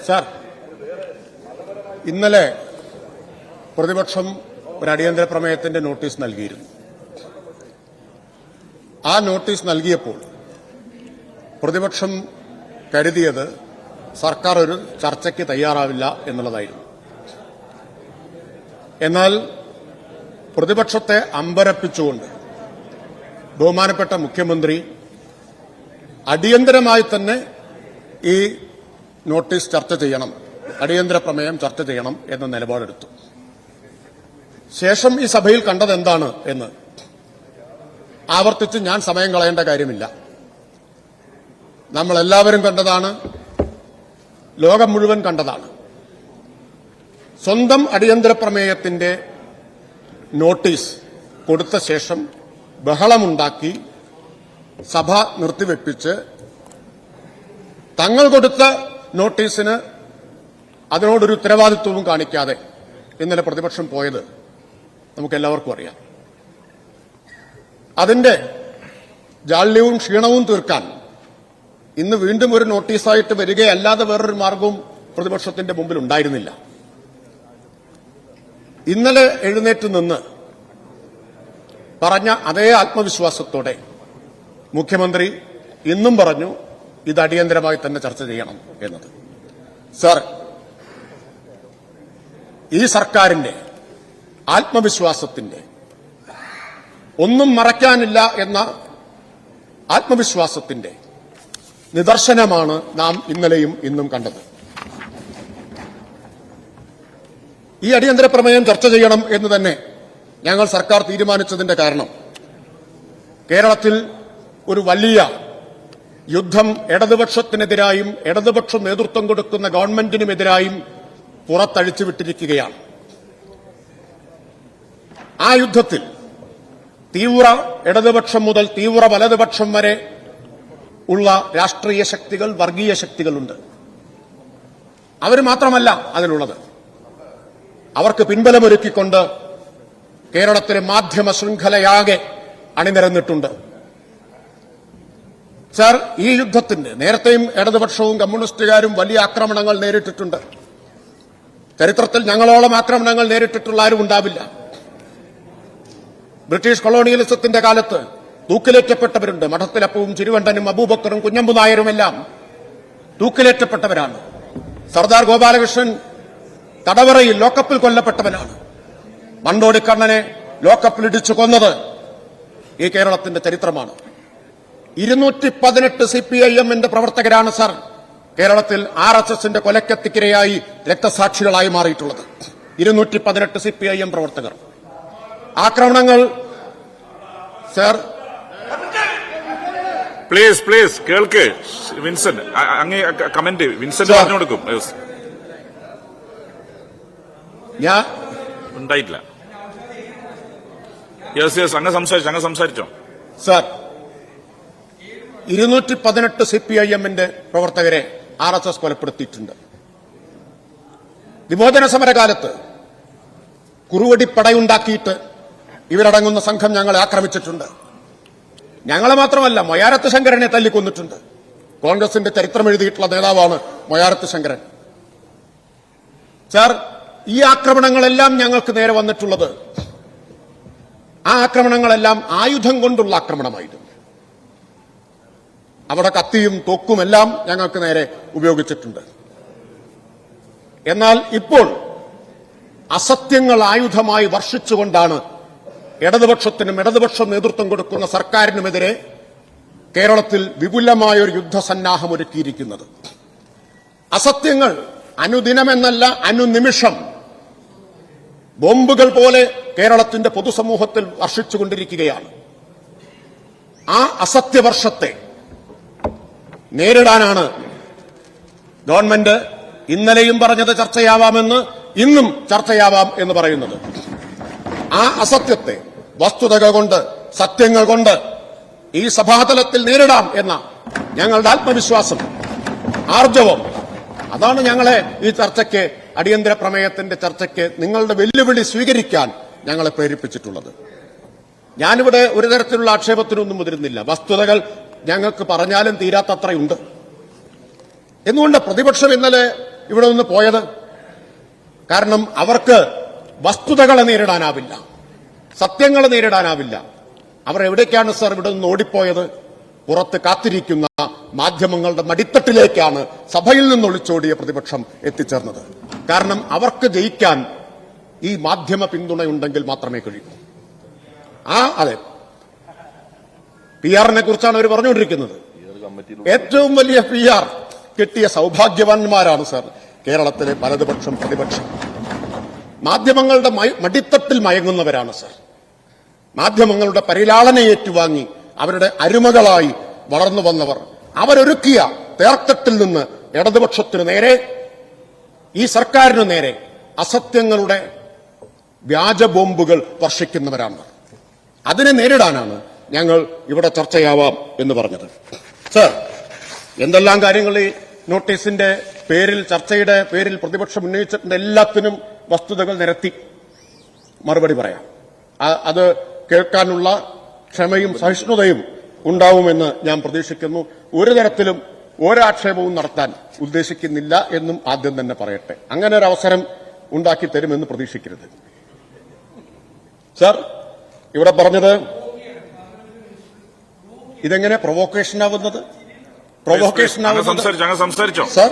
Sir, ഇന്നലെ പ്രതിപക്ഷം ഒരു അടിയന്തര പ്രമേയത്തിന്റെ നോട്ടീസ് നൽകിയിരുന്നു. ആ നോട്ടീസ് നൽകിയപ്പോൾ പ്രതിപക്ഷം കരുതിയത് സർക്കാർ ഒരു ചർച്ചയ്ക്ക് തയ്യാറാവില്ല എന്നുള്ളതായിരുന്നു. എന്നാൽ പ്രതിപക്ഷത്തെ അമ്പരപ്പിച്ചുകൊണ്ട് ബഹുമാനപ്പെട്ട മുഖ്യമന്ത്രി അടിയന്തരമായി തന്നെ ഈ നോട്ടീസ് ചർച്ച ചെയ്യണം, അടിയന്തര പ്രമേയം ചർച്ച ചെയ്യണം എന്ന നിലപാടെടുത്തു. ശേഷം ഈ സഭയിൽ കണ്ടത് എന്താണ് എന്ന് ആവർത്തിച്ച് ഞാൻ സമയം കളയേണ്ട കാര്യമില്ല. നമ്മളെല്ലാവരും കണ്ടതാണ്, ലോകം മുഴുവൻ കണ്ടതാണ്. സ്വന്തം അടിയന്തര പ്രമേയത്തിന്റെ നോട്ടീസ് കൊടുത്ത ശേഷം ബഹളമുണ്ടാക്കി സഭ നിർത്തിവെപ്പിച്ച് തങ്ങൾ കൊടുത്ത നോട്ടീസിന് അതിനോടൊരു ഉത്തരവാദിത്വവും കാണിക്കാതെ ഇന്നലെ പ്രതിപക്ഷം പോയത് നമുക്കെല്ലാവർക്കും അറിയാം. അതിന്റെ ജാള്യവും ക്ഷീണവും തീർക്കാൻ ഇന്ന് വീണ്ടും ഒരു നോട്ടീസായിട്ട് വരികയല്ലാതെ വേറൊരു മാർഗവും പ്രതിപക്ഷത്തിന്റെ മുമ്പിൽ ഉണ്ടായിരുന്നില്ല. ഇന്നലെ എഴുന്നേറ്റ് നിന്ന് പറഞ്ഞ അതേ ആത്മവിശ്വാസത്തോടെ മുഖ്യമന്ത്രി ഇന്നും പറഞ്ഞു ഇത് അടിയന്തരമായി തന്നെ ചർച്ച ചെയ്യണം എന്നത്. സർ, ഈ സർക്കാരിന്റെ ആത്മവിശ്വാസത്തിന്റെ ഒന്നും മറയ്ക്കാനില്ല എന്ന ആത്മവിശ്വാസത്തിന്റെ നിദർശനമാണ് നാം ഇന്നലെയും ഇന്നും കണ്ടത്. ഈ അടിയന്തര പ്രമേയം ചർച്ച ചെയ്യണം എന്ന് തന്നെ ഞങ്ങൾ സർക്കാർ തീരുമാനിച്ചതിന്റെ കാരണം കേരളത്തിൽ ഒരു വലിയ യുദ്ധം ഇടതുപക്ഷത്തിനെതിരായും ഇടതുപക്ഷം നേതൃത്വം കൊടുക്കുന്ന ഗവൺമെന്റിനുമെതിരായും പുറത്തഴിച്ചുവിട്ടിരിക്കുകയാണ്. ആ യുദ്ധത്തിൽ തീവ്ര ഇടതുപക്ഷം മുതൽ തീവ്ര വലതുപക്ഷം വരെ ഉള്ള രാഷ്ട്രീയ ശക്തികൾ, വർഗീയ ശക്തികളുണ്ട്. അവർ മാത്രമല്ല അതിലുള്ളത്. അവർക്ക് പിൻബലമൊരുക്കിക്കൊണ്ട് കേരളത്തിലെ മാധ്യമ ശൃംഖലയാകെ അണിനിരന്നിട്ടുണ്ട്. സർ, ഈ യുദ്ധത്തിന് നേരത്തെയും ഇടതുപക്ഷവും കമ്മ്യൂണിസ്റ്റുകാരും വലിയ ആക്രമണങ്ങൾ നേരിട്ടിട്ടുണ്ട്. ചരിത്രത്തിൽ ഞങ്ങളോളം ആക്രമണങ്ങൾ നേരിട്ടിട്ടുള്ള ആരും ഉണ്ടാവില്ല. ബ്രിട്ടീഷ് കൊളോണിയലിസത്തിന്റെ കാലത്ത് തൂക്കിലേറ്റപ്പെട്ടവരുണ്ട്. മഠത്തിലപ്പവും ചിരുവണ്ടനും അബൂബക്കറും കുഞ്ഞമ്പു നായരുമെല്ലാം തൂക്കിലേറ്റപ്പെട്ടവരാണ്. സർദാർ ഗോപാലകൃഷ്ണൻ തടവറയിൽ ലോക്കപ്പിൽ കൊല്ലപ്പെട്ടവനാണ്. മണ്ടോടിക്കണ്ണനെ ലോക്കപ്പിലിടിച്ചു കൊന്നത് ഈ കേരളത്തിന്റെ ചരിത്രമാണ്. 218 CPIMന്റെ പ്രവർത്തകരാണ് സർ കേരളത്തിൽ RSSന്റെ കൊലക്കത്തിക്കിരയായി രക്തസാക്ഷികളായി മാറിയിട്ടുള്ളത്. 218 CPIM പ്രവർത്തകർ. ആക്രമണങ്ങൾ സർ, പ്ലീസ് കേൾക്ക് വിൻസെന്റ്, അങ്ങേ കമന്റ് വിൻസെന്റ് പറഞ്ഞു കൊടുക്കും. ഞാൻ ഉണ്ടായിട്ടില്ല. അങ്ങ് സംസാരിച്ചോ സർ. 218 CPIMന്റെ പ്രവർത്തകരെ RSS കൊലപ്പെടുത്തിയിട്ടുണ്ട്. വിമോചന സമരകാലത്ത് കുറുവടിപ്പടയുണ്ടാക്കിയിട്ട് ഇവരടങ്ങുന്ന സംഘം ഞങ്ങളെ ആക്രമിച്ചിട്ടുണ്ട്. ഞങ്ങളെ മാത്രമല്ല, മൊയാരത്ത് ശങ്കരനെ തല്ലിക്കൊന്നിട്ടുണ്ട്. കോൺഗ്രസിന്റെ ചരിത്രം എഴുതിയിട്ടുള്ള നേതാവാണ് മൊയാരത്ത് ശങ്കരൻ. സർ, ഈ ആക്രമണങ്ങളെല്ലാം ഞങ്ങൾക്ക് നേരെ വന്നിട്ടുള്ളത്, ആ ആക്രമണങ്ങളെല്ലാം ആയുധം കൊണ്ടുള്ള ആക്രമണമായിരുന്നു. അവിടെ കത്തിയും തോക്കുമെല്ലാം ഞങ്ങൾക്ക് നേരെ ഉപയോഗിച്ചിട്ടുണ്ട്. എന്നാൽ ഇപ്പോൾ അസത്യങ്ങൾ ആയുധമായി വർഷിച്ചുകൊണ്ടാണ് ഇടതുപക്ഷത്തിനും ഇടതുപക്ഷം നേതൃത്വം കൊടുക്കുന്ന സർക്കാരിനുമെതിരെ കേരളത്തിൽ വിപുലമായൊരു യുദ്ധസന്നാഹം ഒരുക്കിയിരിക്കുന്നത്. അസത്യങ്ങൾ അനുദിനമെന്നല്ല അനുനിമിഷം ബോംബുകൾ പോലെ കേരളത്തിന്റെ പൊതുസമൂഹത്തിൽ വർഷിച്ചുകൊണ്ടിരിക്കുകയാണ്. ആ അസത്യവർഷത്തെ നേരിടാനാണ് ഗവൺമെന്റ് ഇന്നലെയും പറഞ്ഞത് ചർച്ചയാവാമെന്ന്, ഇന്നും ചർച്ചയാവാം എന്ന് പറയുന്നത്. ആ അസത്യത്തെ വസ്തുതകൾ കൊണ്ട്, സത്യങ്ങൾ കൊണ്ട് ഈ സഭാതലത്തിൽ നേരിടാം എന്ന ഞങ്ങളുടെ ആത്മവിശ്വാസം, ആർജവം, അതാണ് ഞങ്ങളെ ഈ ചർച്ചയ്ക്ക്, അടിയന്തര പ്രമേയത്തിന്റെ ചർച്ചയ്ക്ക് നിങ്ങളുടെ വെല്ലുവിളി സ്വീകരിക്കാൻ ഞങ്ങളെ പ്രേരിപ്പിച്ചിട്ടുള്ളത്. ഞാനിവിടെ ഒരു തരത്തിലുള്ള ആക്ഷേപത്തിനൊന്നും മുതിരുന്നില്ല. വസ്തുതകൾ ഞങ്ങൾക്ക് പറഞ്ഞാലും തീരാത്തത്രയുണ്ട്. എന്തുകൊണ്ട് പ്രതിപക്ഷം ഇന്നലെ ഇവിടെ നിന്ന് പോയത്? കാരണം അവർക്ക് വസ്തുതകളെ നേരിടാനാവില്ല, സത്യങ്ങളെ നേരിടാനാവില്ല. അവർ എവിടേക്കാണ് സർ ഇവിടെ നിന്ന് ഓടിപ്പോയത്? പുറത്ത് കാത്തിരിക്കുന്ന മാധ്യമങ്ങളുടെ മടിത്തട്ടിലേക്കാണ് സഭയിൽ നിന്ന് ഒളിച്ചോടിയ പ്രതിപക്ഷം എത്തിച്ചേർന്നത്. കാരണം അവർക്ക് ജയിക്കാൻ ഈ മാധ്യമ പിന്തുണയുണ്ടെങ്കിൽ മാത്രമേ കഴിയൂ. അതെ, PR-നെ കുറിച്ചാണ് അവർ പറഞ്ഞുകൊണ്ടിരിക്കുന്നത്. ഏറ്റവും വലിയ PR കിട്ടിയ സൗഭാഗ്യവാന്മാരാണ് സർ കേരളത്തിലെ വലതുപക്ഷം, പ്രതിപക്ഷം. മാധ്യമങ്ങളുടെ മടിത്തട്ടിൽ മയങ്ങുന്നവരാണ് സർ. മാധ്യമങ്ങളുടെ പരിലാളന ഏറ്റുവാങ്ങി അവരുടെ അരുമകളായി വളർന്നു വന്നവർ. അവരൊരുക്കിയ തേർത്തട്ടിൽ നിന്ന് ഇടതുപക്ഷത്തിനു നേരെ, ഈ സർക്കാരിനു നേരെ അസത്യങ്ങളുടെ വ്യാജ ബോംബുകൾ വർഷിക്കുന്നവരാണ്. അതിനെ നേരിടാനാണ് ഞങ്ങൾ ഇവിടെ ചർച്ചയാവാം എന്ന് പറഞ്ഞത്. സർ, എന്തെല്ലാം കാര്യങ്ങൾ ഈ നോട്ടീസിന്റെ പേരിൽ, ചർച്ചയുടെ പേരിൽ പ്രതിപക്ഷം ഉന്നയിച്ചിട്ടുണ്ട്. എല്ലാത്തിനും വസ്തുതകൾ നിരത്തി മറുപടി പറയാം. അത് കേൾക്കാനുള്ള ക്ഷമയും സഹിഷ്ണുതയും ഉണ്ടാവുമെന്ന് ഞാൻ പ്രതീക്ഷിക്കുന്നു. ഒരു തരത്തിലും ഒരാക്ഷേപവും നടത്താൻ ഉദ്ദേശിക്കുന്നില്ല എന്നും ആദ്യം തന്നെ പറയട്ടെ. അങ്ങനെ ഒരു അവസരം ഉണ്ടാക്കി തരുമെന്ന് പ്രതീക്ഷിക്കരുത്. സർ, ഇവിടെ പറഞ്ഞത് ഇതെങ്ങനെ പ്രൊവോക്കേഷനാവുന്നത്? സംസാരിച്ചോ സർ